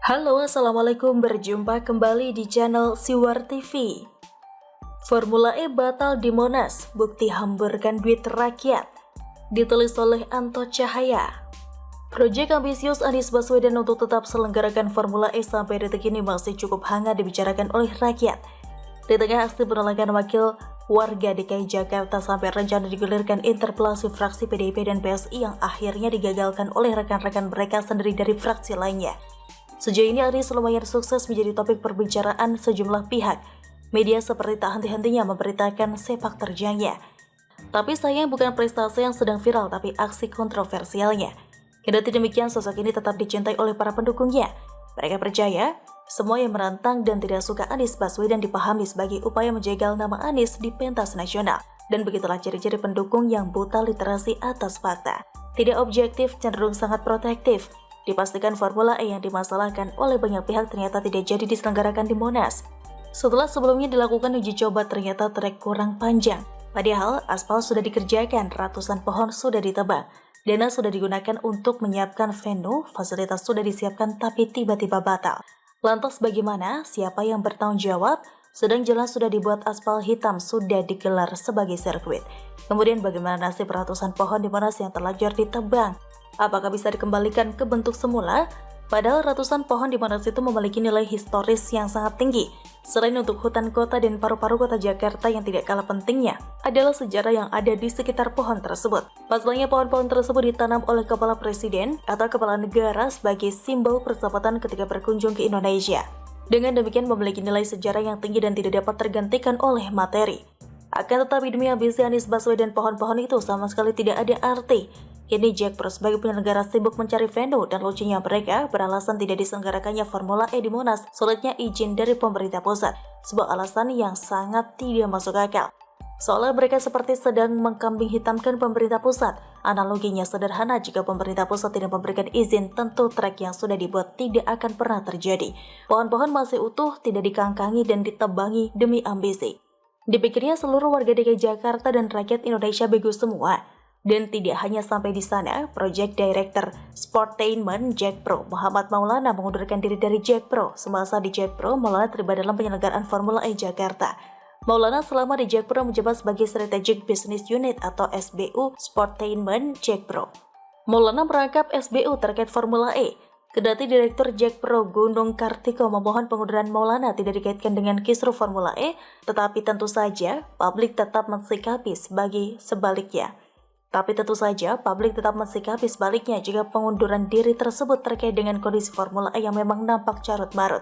Halo, Assalamualaikum, berjumpa kembali di channel Siwar TV. Formula E batal di Monas, bukti hamburkan duit rakyat. Ditulis oleh Anto Cahaya. Proyek ambisius Anies Baswedan untuk tetap selenggarakan Formula E sampai detik ini masih cukup hangat dibicarakan oleh rakyat. Di tengah aksi penolakan wakil warga DKI Jakarta sampai rencana digulirkan interpelasi fraksi PDIP dan PSI yang akhirnya digagalkan oleh rekan-rekan mereka sendiri dari fraksi lainnya. Sejauh ini Anies lumayan sukses menjadi topik perbicaraan sejumlah pihak. Media seperti tak henti-hentinya memberitakan sepak terjangnya. Tapi sayang bukan prestasi yang sedang viral, tapi aksi kontroversialnya. Kendati demikian, sosok ini tetap dicintai oleh para pendukungnya. Mereka percaya, semua yang menantang dan tidak suka Anies Baswedan dipahami sebagai upaya menjegal nama Anies di pentas nasional. Dan begitulah ciri-ciri pendukung yang buta literasi atas fakta. Tidak objektif, cenderung sangat protektif. Dipastikan Formula E yang dimasalahkan oleh banyak pihak ternyata tidak jadi diselenggarakan di Monas. Setelah sebelumnya dilakukan uji coba ternyata trek kurang panjang. Padahal aspal sudah dikerjakan, ratusan pohon sudah ditebang. Dana sudah digunakan untuk menyiapkan venue, fasilitas sudah disiapkan tapi tiba-tiba batal. Lantas bagaimana? Siapa yang bertanggung jawab? Sedang jalan sudah dibuat aspal hitam sudah digelar sebagai sirkuit. Kemudian bagaimana nasib ratusan pohon di Monas yang terlanjur ditebang? Apakah bisa dikembalikan ke bentuk semula? Padahal ratusan pohon di Monas itu memiliki nilai historis yang sangat tinggi. Selain untuk hutan kota dan paru-paru kota Jakarta yang tidak kalah pentingnya, adalah sejarah yang ada di sekitar pohon tersebut. Pasalnya pohon-pohon tersebut ditanam oleh kepala presiden atau kepala negara sebagai simbol persahabatan ketika berkunjung ke Indonesia. Dengan demikian memiliki nilai sejarah yang tinggi dan tidak dapat tergantikan oleh materi. Akan tetapi demi ambisi Anies Baswedan, pohon-pohon itu sama sekali tidak ada arti. Kini Jack Pro sebagai penyelenggara sibuk mencari venue dan lucunya mereka beralasan tidak diselenggarakannya Formula E di Monas sulitnya izin dari pemerintah pusat, sebuah alasan yang sangat tidak masuk akal. Seolah mereka seperti sedang mengkambing hitamkan pemerintah pusat. Analoginya sederhana, jika pemerintah pusat tidak memberikan izin, tentu trek yang sudah dibuat tidak akan pernah terjadi. Pohon-pohon masih utuh, tidak dikangkangi dan ditebangi demi ambisi. Dipikirnya seluruh warga DKI Jakarta dan rakyat Indonesia bego semua. Dan tidak hanya sampai di sana, Project Director Sportainment Jack Pro Muhammad Maulana mengundurkan diri dari Jack Pro. Semasa di Jack Pro, Maulana terlibat dalam penyelenggaraan Formula E Jakarta. Maulana selama di Jack Pro menjabat sebagai Strategic Business Unit atau SBU Sportainment Jack Pro. Maulana merangkap SBU terkait Formula E. Kendati Direktur Jack Pro Gunung Kartiko memohon pengunduran Maulana tidak dikaitkan dengan kisruh Formula E, tetapi tentu saja publik tetap mensikapi sebaliknya. Tapi tentu saja, publik tetap mensikapi sebaliknya jika pengunduran diri tersebut terkait dengan kondisi Formula E yang memang nampak carut-marut.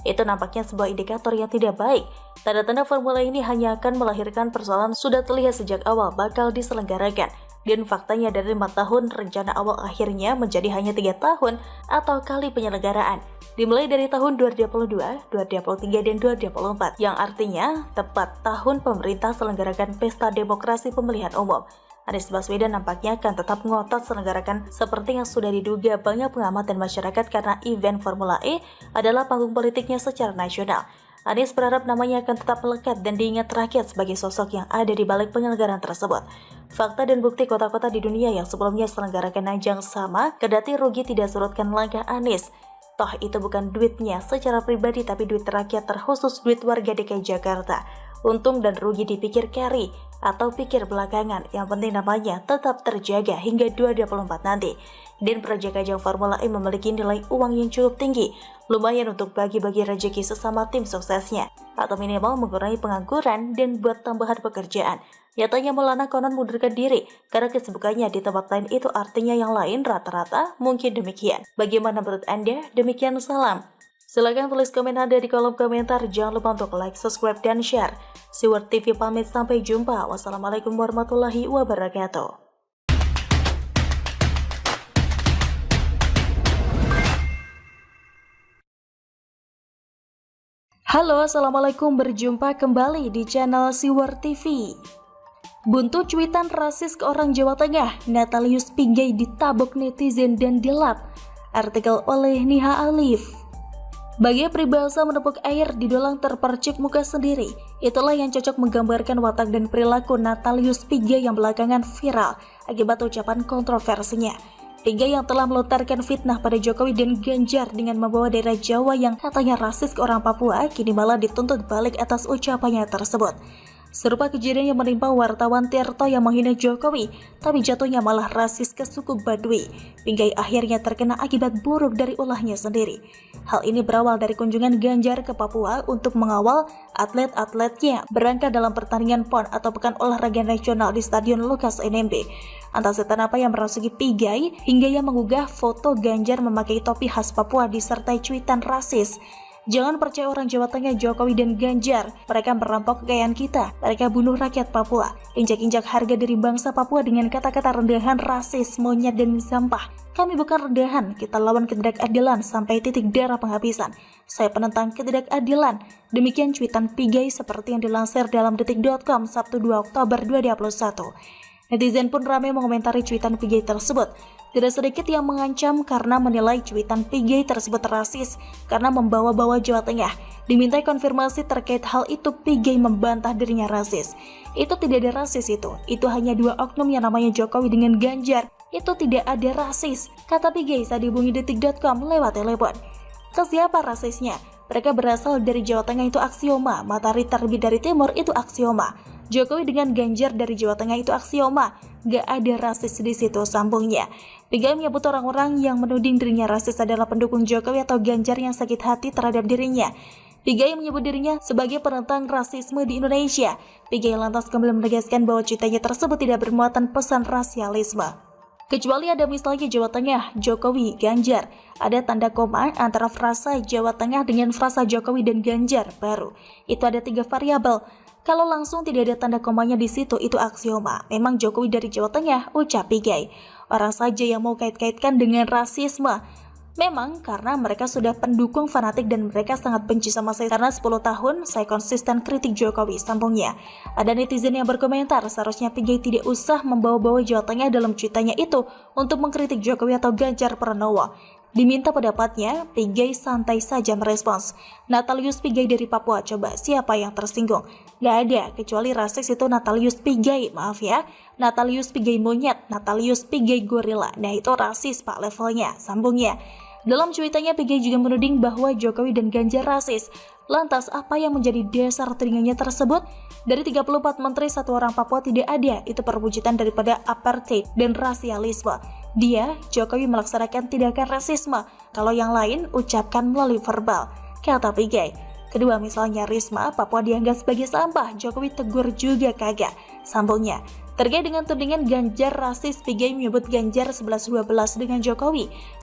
Itu nampaknya sebuah indikator yang tidak baik. Tanda-tanda Formula ini hanya akan melahirkan persoalan sudah terlihat sejak awal bakal diselenggarakan. Dan faktanya dari 5 tahun, rencana awal akhirnya menjadi hanya 3 tahun atau kali penyelenggaraan. Dimulai dari tahun 2022, 2023, dan 2024, yang artinya tepat tahun pemerintah selenggarakan pesta demokrasi pemilihan umum. Anies Baswedan nampaknya akan tetap ngotot selenggarakan seperti yang sudah diduga banyak pengamat dan masyarakat karena event Formula E adalah panggung politiknya secara nasional. Anies berharap namanya akan tetap melekat dan diingat rakyat sebagai sosok yang ada di balik penyelenggaraan tersebut. Fakta dan bukti kota-kota di dunia yang sebelumnya selenggarakan ajang sama, kendati rugi tidak surutkan langkah Anies. Toh itu bukan duitnya secara pribadi tapi duit rakyat, terkhusus duit warga DKI Jakarta. Untung dan rugi dipikir carry atau pikir belakangan, yang penting namanya tetap terjaga hingga 2024 nanti. Dan proyek ajang Formula E memiliki nilai uang yang cukup tinggi, lumayan untuk bagi-bagi rezeki sesama tim suksesnya, atau minimal mengurangi pengangguran dan buat tambahan pekerjaan. Nyatanya Maulana konon mundurkan diri karena kesibukannya di tempat lain, itu artinya yang lain rata-rata mungkin demikian. Bagaimana menurut Anda? Demikian salam. Silahkan tulis komen Anda di kolom komentar. Jangan lupa untuk like, subscribe, dan share. Siwar TV pamit, sampai jumpa. Wassalamualaikum warahmatullahi wabarakatuh. Halo, Assalamualaikum, berjumpa kembali di channel Siwar TV. Buntu cuitan rasis ke orang Jawa Tengah, Natalius Pigai ditabok netizen dan dilap. Artikel oleh Niha Alif. Bagi peribahasa menepuk air didolang terpercik muka sendiri, itulah yang cocok menggambarkan watak dan perilaku Natalius Pigai yang belakangan viral akibat ucapan kontroversinya. Pigai yang telah melontarkan fitnah pada Jokowi dan Ganjar dengan membawa daerah Jawa yang katanya rasis ke orang Papua, kini malah dituntut balik atas ucapannya tersebut. Serupa kejadian yang menimpa wartawan Tirto yang menghina Jokowi, tapi jatuhnya malah rasis ke suku Baduy. Pigai akhirnya terkena akibat buruk dari ulahnya sendiri. Hal ini berawal dari kunjungan Ganjar ke Papua untuk mengawal atlet-atletnya berangkat dalam pertandingan PON atau Pekan Olahraga Nasional di Stadion Lukas NMB. Entah setan apa yang merasuki Pigai hingga ia mengunggah foto Ganjar memakai topi khas Papua disertai cuitan rasis. Jangan percaya orang Jawa Tengah, Jokowi dan Ganjar. Mereka merampok kekayaan kita. Mereka bunuh rakyat Papua. Injak-injak harga diri bangsa Papua dengan kata-kata rendahan, rasis, monyet, dan sampah. Kami bukan rendahan, kita lawan ketidakadilan sampai titik darah penghabisan. Saya penentang ketidakadilan. Demikian cuitan Pigai seperti yang dilansir dalam detik.com Sabtu 2 Oktober 2021. Netizen pun ramai mengomentari cuitan Pigai tersebut. Tidak sedikit yang mengancam karena menilai cuitan Pigai tersebut rasis karena membawa-bawa Jawa Tengah. Dimintai konfirmasi terkait hal itu, Pigai membantah dirinya rasis. Itu tidak ada rasis itu hanya dua oknum yang namanya Jokowi dengan Ganjar. Itu tidak ada rasis, kata Pigai saat dihubungi detik.com lewat telepon. Ke siapa rasisnya? Mereka berasal dari Jawa Tengah, itu aksioma. Matahari terbit dari timur, itu aksioma. Jokowi dengan Ganjar dari Jawa Tengah, itu aksioma. Gak ada rasis di situ, sambungnya. Pigai menyebut orang-orang yang menuding dirinya rasis adalah pendukung Jokowi atau Ganjar yang sakit hati terhadap dirinya. Pigai menyebut dirinya sebagai penentang rasisme di Indonesia. Pigai lantas kembali menegaskan bahwa cuitannya tersebut tidak bermuatan pesan rasialisme. Kecuali ada misalnya Jawa Tengah, Jokowi, Ganjar. Ada tanda koma antara frasa Jawa Tengah dengan frasa Jokowi dan Ganjar baru. Itu ada 3 variabel. Kalau langsung tidak ada tanda komanya di situ, itu aksioma. Memang Jokowi dari Jawa Tengah, ucap Pigai. Orang saja yang mau kait-kaitkan dengan rasisme. Memang karena mereka sudah pendukung fanatik dan mereka sangat benci sama saya karena 10 tahun saya konsisten kritik Jokowi, sambungnya. Ada netizen yang berkomentar seharusnya Pigai tidak usah membawa-bawa Jawa Tengah dalam cuitannya itu untuk mengkritik Jokowi atau Ganjar Pranowo. Diminta pendapatnya, Pigai santai saja merespons. Natalius Pigai dari Papua, coba siapa yang tersinggung? Gak ada, kecuali rasis itu Natalius Pigai, maaf ya. Natalius Pigai monyet, Natalius Pigai gorila. Nah itu rasis pak levelnya, sambungnya. Dalam cuitannya Pigai juga menuding bahwa Jokowi dan Ganjar rasis. Lantas apa yang menjadi dasar tudingannya tersebut? Dari 34 menteri, 1 orang Papua tidak ada. Itu perwujudan daripada apartheid dan rasialisme. Dia, Jokowi, melaksanakan tindakan rasisme. Kalau yang lain, ucapkan melalui verbal, kata Pigai. Kedua, misalnya Risma, Papua dianggap sebagai sampah. Jokowi tegur juga kagak, sambungnya. Terkait dengan tudingan Ganjar rasis, Pigai menyebut Ganjar 11-12 dengan Jokowi.